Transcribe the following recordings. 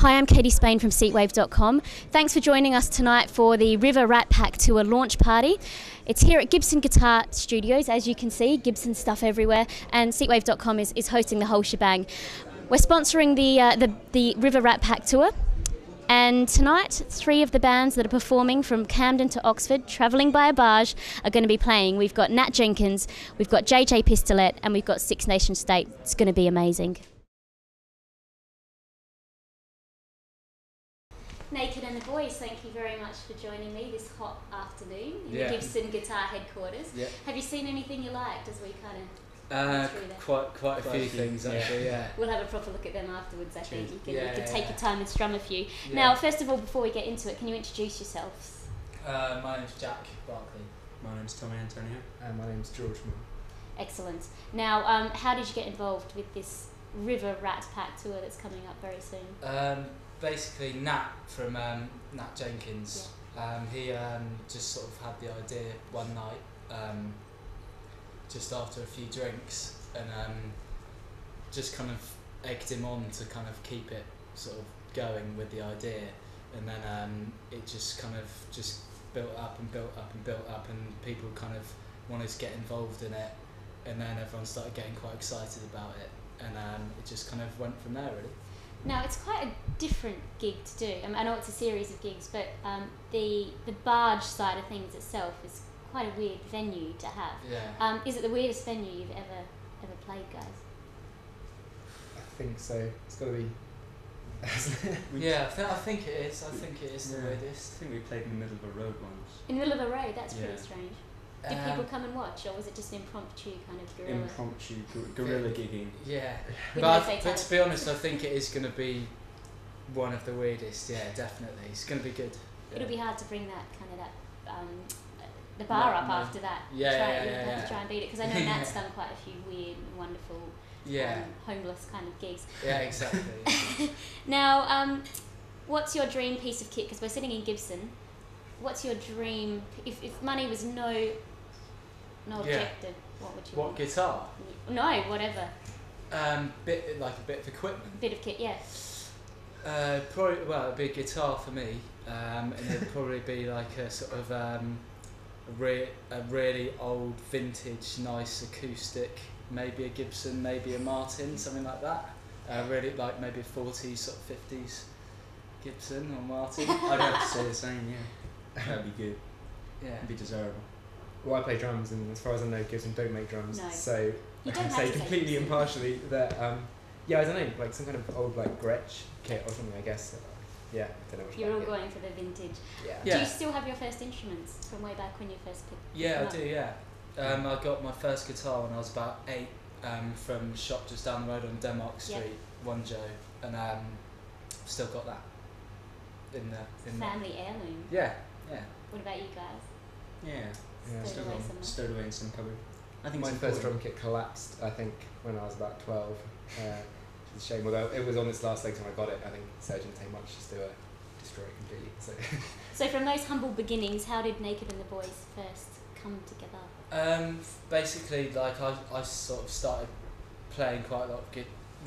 Hi, I'm Katie Spain from seatwave.com. Thanks for joining us tonight for the River Rat Pack Tour launch party. It's here at Gibson Guitar Studios, as you can see, Gibson stuff everywhere, and seatwave.com is hosting the whole shebang. We're sponsoring the River Rat Pack Tour, and tonight 3 of the bands that are performing from Camden to Oxford, travelling by a barge, are going to be playing. We've got Nat Jenkins, we've got JJ Pistolet, and we've got Six Nation State. It's going to be amazing. Naked and the Boys, thank you very much for joining me this hot afternoon in the Gibson Guitar headquarters. Yeah. Have you seen anything you liked as we kind of through that? Quite a few things actually, yeah. We'll have a proper look at them afterwards, I think. You can take your time and strum a few. Yeah. Now, first of all, before we get into it, can you introduce yourselves? My name's Jack Barkley. My name's Tommy Antonio. And my name's George Moore. Excellent. Now, how did you get involved with this River Rat Pack tour that's coming up very soon? Basically, Nat from Nat Jenkins, he just sort of had the idea one night, just after a few drinks, and just kind of egged him on to kind of keep it sort of going with the idea, and then it just kind of just built up and built up and built up, and people kind of wanted to get involved in it, and then everyone started getting quite excited about it, and it just kind of went from there really. Now, it's quite a different gig to do. I know it's a series of gigs, but the barge side of things itself is quite a weird venue to have. Yeah. Is it the weirdest venue you've ever played, guys? I think so. It's got to be. Yeah, I think it is. I think it is the weirdest. I think we played in the middle of a road once. In the middle of a road? That's pretty strange. Did people come and watch, or was it just an impromptu kind of guerrilla? Impromptu guerrilla gigging. Yeah, but to be honest, I think it is going to be one of the weirdest. Yeah, definitely, it's going to be good. It'll be hard to bring that kind of the bar up after that. Yeah. To try and beat it, because I know Nat's done quite a few weird and wonderful, homeless kind of gigs. Yeah, exactly. Now, what's your dream piece of kit? Because we're sitting in Gibson. What's your dream? If money was no objective, what would you want? What guitar? No, whatever. Bit like a bit of equipment. Bit of kit, yeah. Probably, well, it'd be a guitar for me, and it'd probably be like a sort of a really old, vintage, nice acoustic. Maybe a Gibson, maybe a Martin, something like that. Really like maybe a 40s, sort of 50s Gibson or Martin. I'd have to say the same, yeah. That'd be good. Yeah. It'd be desirable. Well, I play drums, and as far as I know, Gibson don't make drums. No. So I can say completely impartially that, I don't know, like some kind of old like Gretsch kit or something, I guess. I don't know what you're all going for the vintage. Yeah. Do you still have your first instruments from way back when you first picked them I do, yeah. I got my first guitar when I was about 8 from a shop just down the road on Denmark Street, One Joe, and still got that in the family heirloom. Yeah. What about you guys? Yeah. Stowed away in some cupboard. I think my first drum kit collapsed, I think, when I was about 12. It's a shame, although it was on its last legs when I got it. I think the surgeon didn't take much just to destroy it completely. So from those humble beginnings, how did Naked and the Boys first come together? Basically, like I sort of started playing quite a lot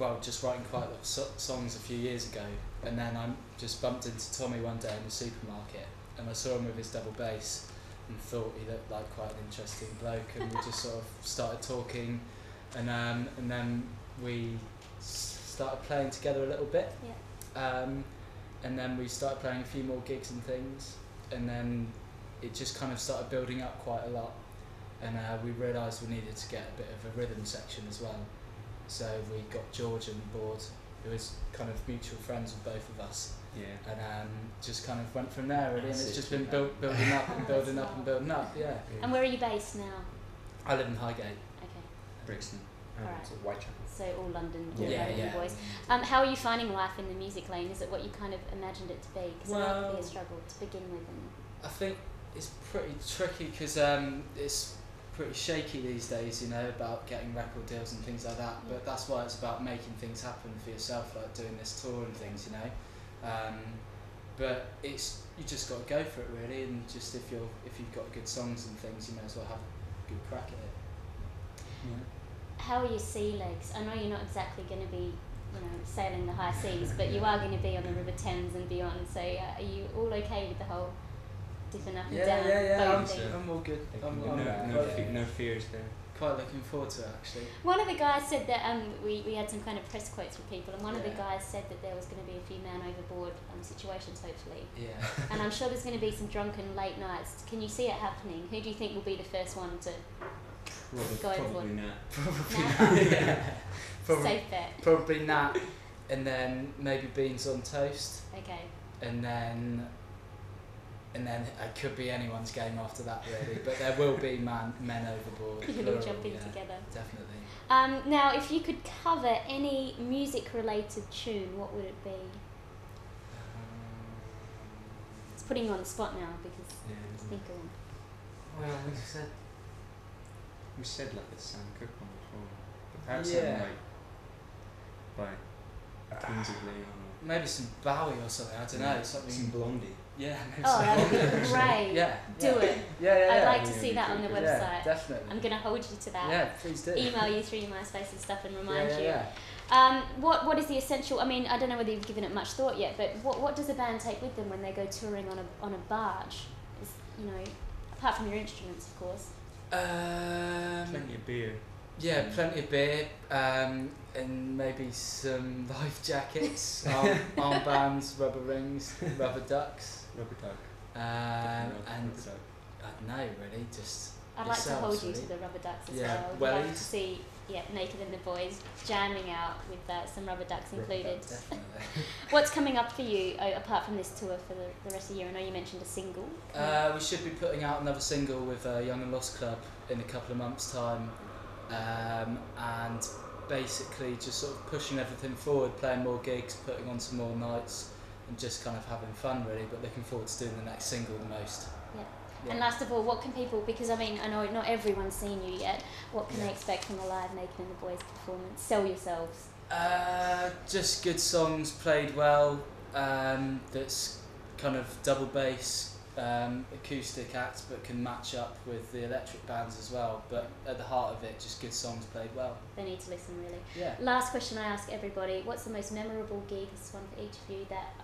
of just writing quite a lot of songs a few years ago, and then I just bumped into Tommy one day in the supermarket, and I saw him with his double bass and thought he looked like quite an interesting bloke, and we just sort of started talking, and then we started playing together a little bit, and then we started playing a few more gigs and things, and then it just kind of started building up quite a lot, and we realised we needed to get a bit of a rhythm section as well, so we got George on board, who is kind of mutual friends with both of us. Yeah. And just kind of went from there really, and it's just been building up and building up and building up. Yeah. And where are you based now? I live in Highgate. Okay. Brixton. Alright. So Whitechapel. So all London, boys. How are you finding life in the music lane? Is it what you kind of imagined it to be? Because I know it can be a struggle to begin with. I think it's pretty tricky because it's pretty shaky these days, you know, about getting record deals and things like that. But that's why it's about making things happen for yourself, like doing this tour and things, you know. But you just got to go for it really, and just if you've got good songs and things, you may as well have a good crack at it. How are your sea legs? I know you're not exactly going to be sailing the high seas, but you are going to be on the River Thames and beyond. So are you all okay with the whole dipping up and down? I'm all good. No fears there. Quite looking forward to it, actually. One of the guys said that we had some kind of press quotes with people, and one of the Yeah. guys said that there was going to be a few man overboard situations, hopefully. Yeah. And I'm sure there's going to be some drunken late nights. Can you see it happening? Who do you think will be the first one to go overboard? Probably not. Probably Nat? not. Yeah. Safe bet. Probably Nat, and then maybe beans on toast, Okay. and then it could be anyone's game after that, really. But there will be men overboard. You'll all plural, jump in yeah, together. Definitely. Now, if you could cover any music-related tune, what would it be? It's putting you on the spot now because think of one. Well, we said like a Sam Cooke one before, but perhaps Yeah. something like by Kings of Leon maybe some Bowie or something. I don't know. or Something. some Blondie. Yeah. Maybe Oh, some that would Blondie, be actually. great. Yeah. Do it. Yeah. I'd like to Yeah, see that on the yeah, website. Yeah, definitely. I'm going to hold you to that. Yeah, please do. Email you through your MySpace and stuff and remind you. Yeah. What is the essential? I mean, I don't know whether you've given it much thought yet, but what does a band take with them when they go touring on a barge? Apart from your instruments, of course. Plenty of beer. Yeah, plenty of beer, and maybe some life jackets, armbands, rubber rings, rubber ducks, Rubber duck. and Rubber duck. I don't know, really, just. I'd like to hold you really. to the rubber ducks as Yeah, well. I'd love wellies. to see Naked and the Boys jamming out with some rubber ducks included. Definitely. What's coming up for you apart from this tour for the rest of the year? I know you mentioned a single. We should be putting out another single with Young and Lost Club in a couple of months' time, and basically just sort of pushing everything forward, playing more gigs, putting on some more nights, and just kind of having fun, really. But looking forward to doing the next single the most. Yeah. And last of all, what can people, because I mean, I know not everyone's seen you yet, what can they expect from a live Naked and the Boys performance? Sell yourselves. Just good songs played well, that's kind of double bass, acoustic acts, but can match up with the electric bands as well. But at the heart of it, just good songs played well. They need to listen, really. Yeah. Last question I ask everybody, what's the most memorable gig, this is one for each of you, that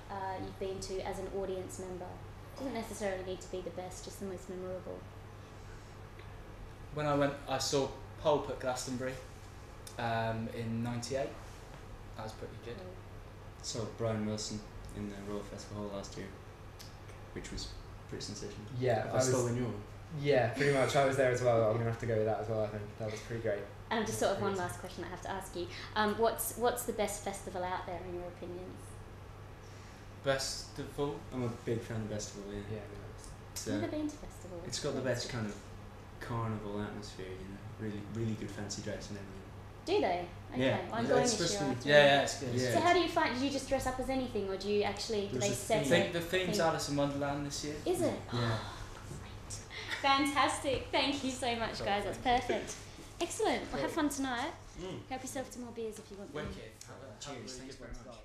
you've been to as an audience member? Doesn't necessarily need to be the best, just the most memorable. When I saw Pulp at Glastonbury in '98. That was pretty good. Saw Brian Wilson in the Royal Festival Hall last year, which was pretty sensational. Yeah, I stole in your. Yeah, pretty much. I was there as well. I'm gonna have to go with that as well. I think that was pretty great. And just sort of one last question I have to ask you. What's the best festival out there in your opinions? Festival? I'm a big fan of Festival. Yeah. I've never been to festival. It's got the best kind of carnival atmosphere. Really, really good fancy dress and everything. Do they? Okay. Yeah. Well, I'm Yeah, going it's this year. supposed to Yeah, it's good. Yeah. So how do you find? Do you just dress up as anything, or do you actually? Do There's they a set I theme. think the theme's Alice in Wonderland this year. Is it? Yeah. Great. Fantastic. Thank you so much, guys. That's perfect. Excellent. Well, have fun tonight. Help yourself to more beers if you want them. Wicked. Cheers. Thanks very much.